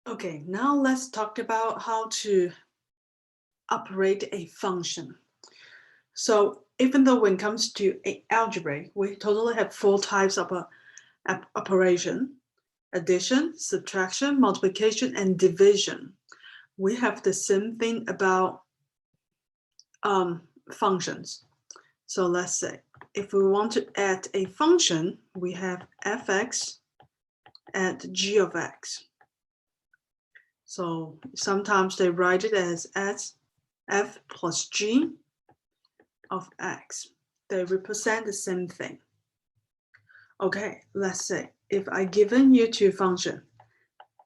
Okay, now let's talk about how to operate a function. So even though when it comes to algebra, we totally have four types of operation: addition, subtraction, multiplication, and division. We have the same thing about functions. So let's say if we want to add a function, we have fx add g of x. So sometimes they write it as f plus g of x. They represent the same thing. Okay, let's say if I given you two functions,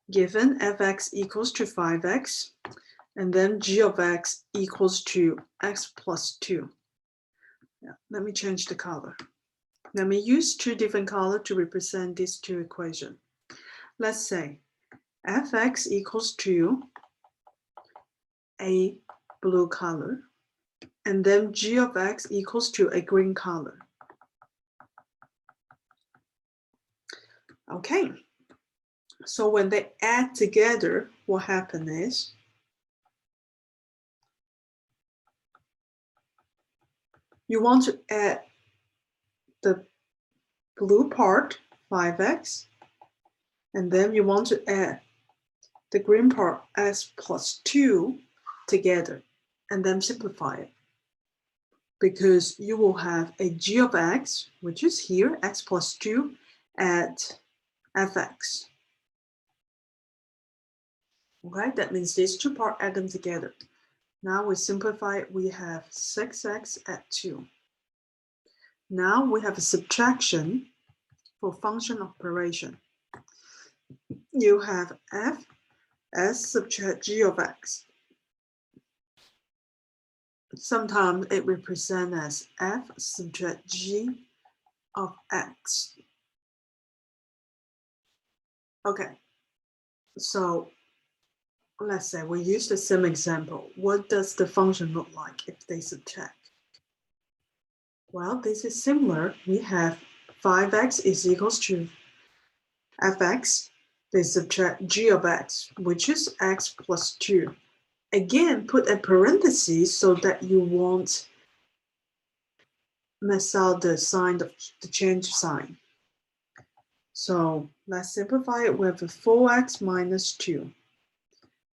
given fx equals to 5x, and then g of x equals to x plus 2. Yeah, let me change the color. Let me use two different colors to represent these two equations. Let's say fx equals to a blue color, and then g of x equals to a green color. Okay, so when they add together, what happens is you want to add the blue part, 5x, and then you want to add the green part, x plus 2, together, and then simplify it. Because you will have a g of x, which is here, x plus 2, at fx. Okay, that means these two parts add them together. Now we simplify it, we have 6x at 2. Now we have a subtraction for function operation. You have f as subtract g of x. Sometimes it represents as f subtract g of x. Okay, so let's say we use the same example. What does the function look like if they subtract? Well, this is similar. We have 5x is equals to fx. They subtract g of x, which is x plus 2. Again, put a parenthesis so that you won't mess out the sign, the change sign. So let's simplify it with 4x minus 2.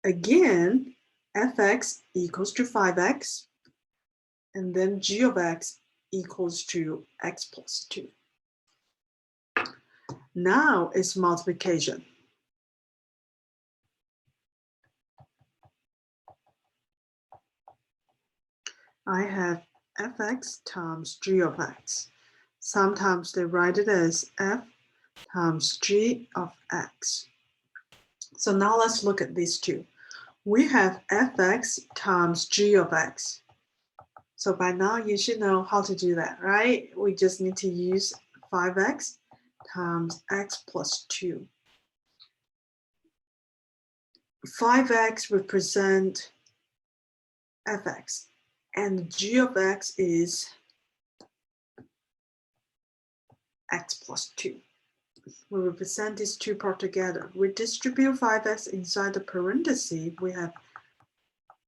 Again, fx equals to 5x, and then g of x equals to x plus 2. Now it's multiplication. I have fx times g of x. Sometimes they write it as f times g of x. So now let's look at these two. We have fx times g of x. So by now you should know how to do that, right? We just need to use 5x times x plus 2. 5x represent fx, and g of x is x plus 2. We represent these two parts together. We distribute 5x inside the parenthesis. We have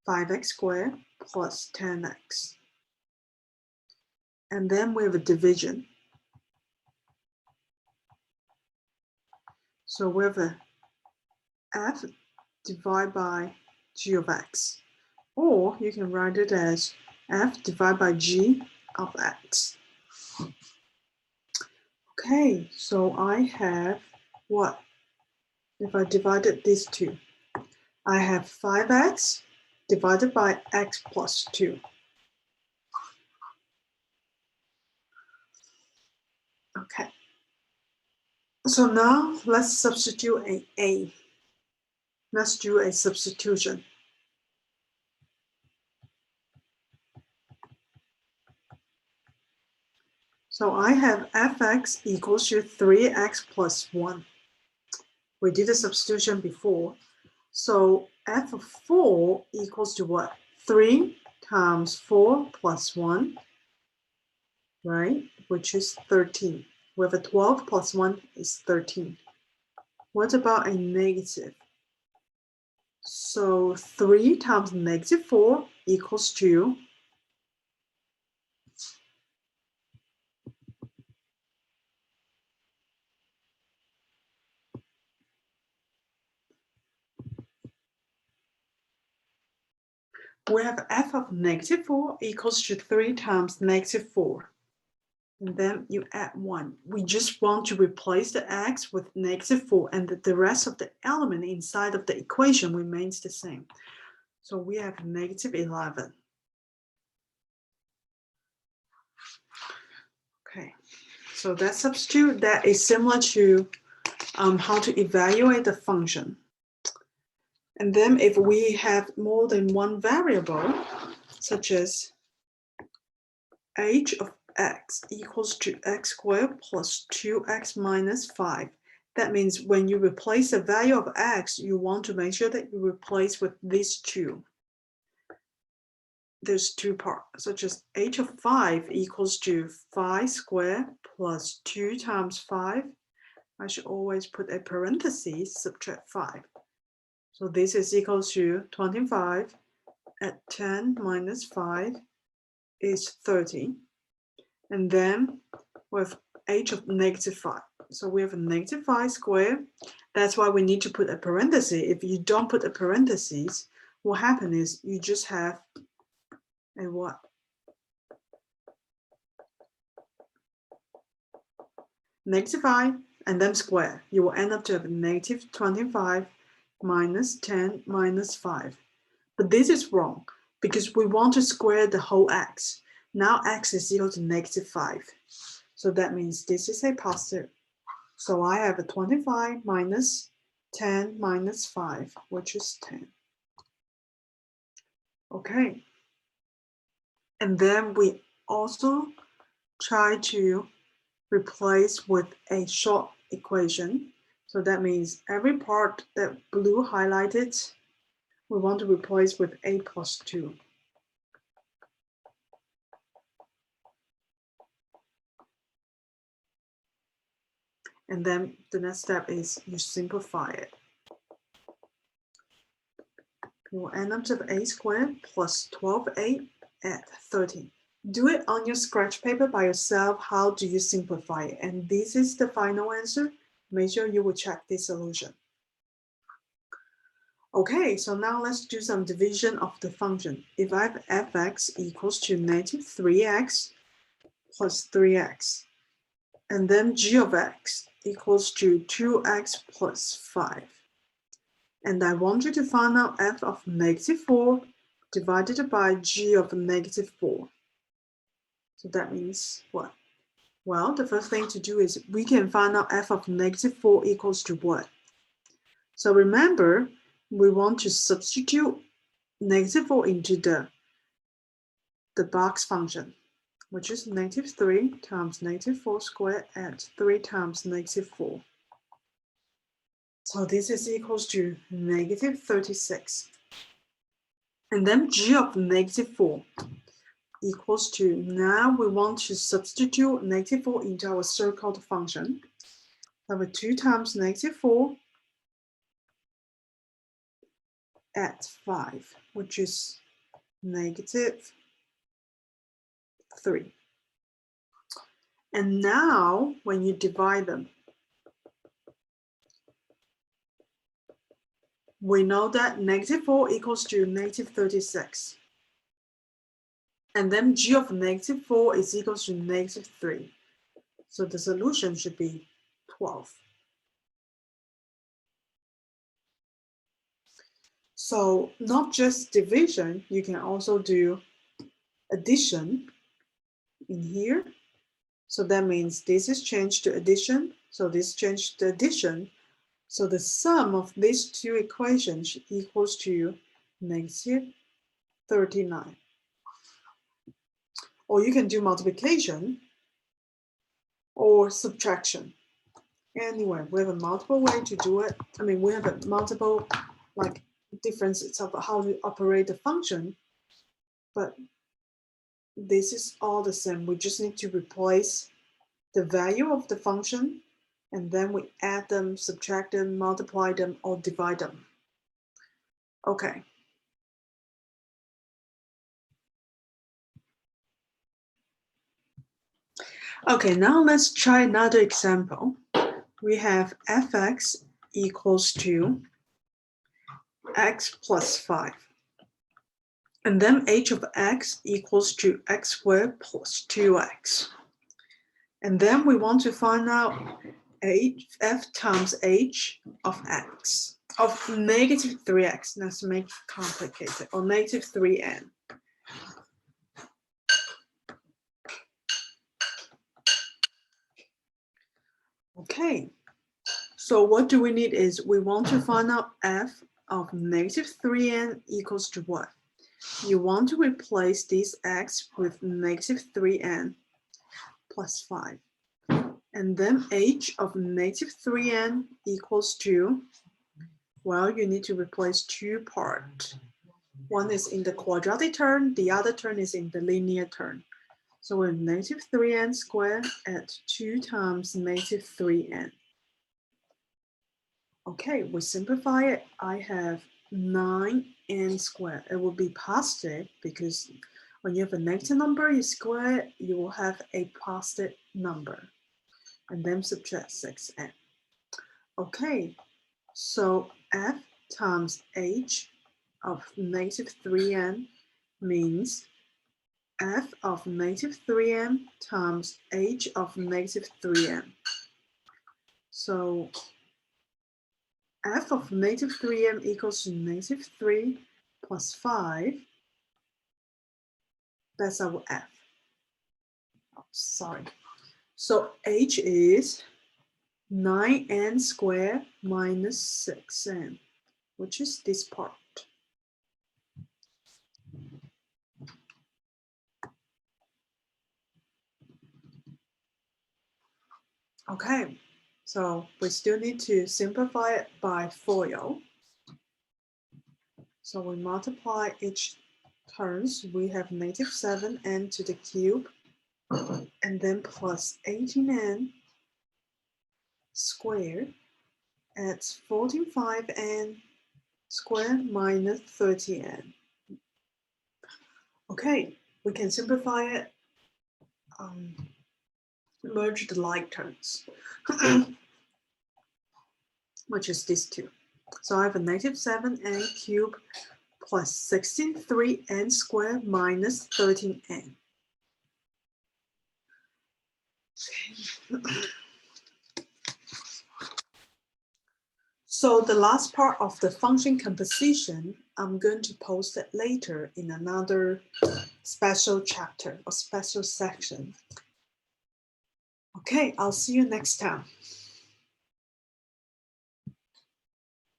5x squared plus 10x. And then we have a division. So we have a f divided by g of x. Or you can write it as f divided by g of x. Okay, so I have what? If I divided these two, I have 5x divided by x plus 2. Okay. So now let's substitute an a. Let's do a substitution. So I have fx equals to 3x plus 1. We did a substitution before. So f of 4 equals to what? 3 times 4 plus 1, right? Which is 13. We have a 12 plus 1 is 13. What about a negative? So 3 times negative 4 equals to we have f of negative 4 equals to 3 times negative 4. And then you add 1. We just want to replace the x with negative 4, and the rest of the element inside of the equation remains the same. So we have negative 11. Okay, so that substitute, that is similar to how to evaluate the function. And then if we have more than one variable, such as h of x equals to x squared plus 2x minus 5, that means when you replace the value of x, you want to make sure that you replace with these two. There's two parts, such as h of 5 equals to 5 squared plus 2 times 5. I should always put a parenthesis, subtract 5. So this is equal to 25 at 10 minus 5 is 30. And then with h of negative 5. So we have a negative 5 squared. That's why we need to put a parenthesis. If you don't put a parenthesis, what happens is you just have a what? Negative 5 and then square. You will end up to have negative 25 minus 10 minus 5. But this is wrong because we want to square the whole x. Now x is equal to negative 5. So that means this is a positive. So I have a 25 minus 10 minus 5, which is 10. Okay. And then we also try to replace with a short equation. So that means every part that blue highlighted, we want to replace with a plus 2. And then the next step is you simplify it. You will end up to a squared plus 12a at 30. Do it on your scratch paper by yourself. How do you simplify it? And this is the final answer. Make sure you will check this solution. Okay, so now let's do some division of the function. If I have fx equals to negative 3x plus 3x, and then g of x equals to 2x plus 5. And I want you to find out f of negative 4 divided by g of negative 4. So that means what? Well, the first thing to do is we can find out f of negative 4 equals to what? So remember, we want to substitute negative 4 into the box function, which is negative 3 times negative 4 squared at 3 times negative 4. So this is equals to negative 36. And then g of negative 4 equals to, now we want to substitute negative 4 into our circled function. So with 2 times negative 4 at 5, which is negative 3. And now when you divide them, we know that negative 4 equals to negative 36. And then g of negative 4 is equals to negative 3. So the solution should be 12. So not just division, you can also do addition in here. So that means this is changed to addition. So this changed to addition. So the sum of these two equations equals to negative 39. Or you can do multiplication or subtraction. Anyway, we have a multiple way to do it. I mean, we have a multiple like differences of how to operate the function, but this is all the same. We just need to replace the value of the function, and then we add them, subtract them, multiply them, or divide them. Okay. Okay, now let's try another example. We have fx equals to x plus 5. And then h of x equals to x squared plus 2x. And then we want to find out f times h of x, of negative 3x. Let's make it complicated, or negative 3n. Okay, so what do we need is we want to find out f of negative 3n equals to what? You want to replace this x with negative 3n plus 5. And then h of negative 3n equals to, well, you need to replace two parts. One is in the quadratic term, the other term is in the linear term. So we have negative 3n squared at 2 times negative 3n. Okay, we simplify it. I have 9n squared. It will be positive because when you have a negative number, you square it, you will have a positive number. And then subtract 6n. Okay, so f times h of negative 3n means f of negative 3n times h of negative 3n. So f of negative 3n equals to negative 3 plus 5. That's our f. Oh, sorry. So h is 9n squared minus 6n, which is this part. Okay, so we still need to simplify it by FOIL. So we multiply each terms. We have negative 7n to the cube, and then plus 18n squared at 14.5n squared minus 30n. Okay, we can simplify it, merge the like terms, which is these two. So I have a negative 7n cubed plus 16.3n squared minus 13n. So the last part of the function composition, I'm going to post it later in another special chapter or special section. Okay, I'll see you next time.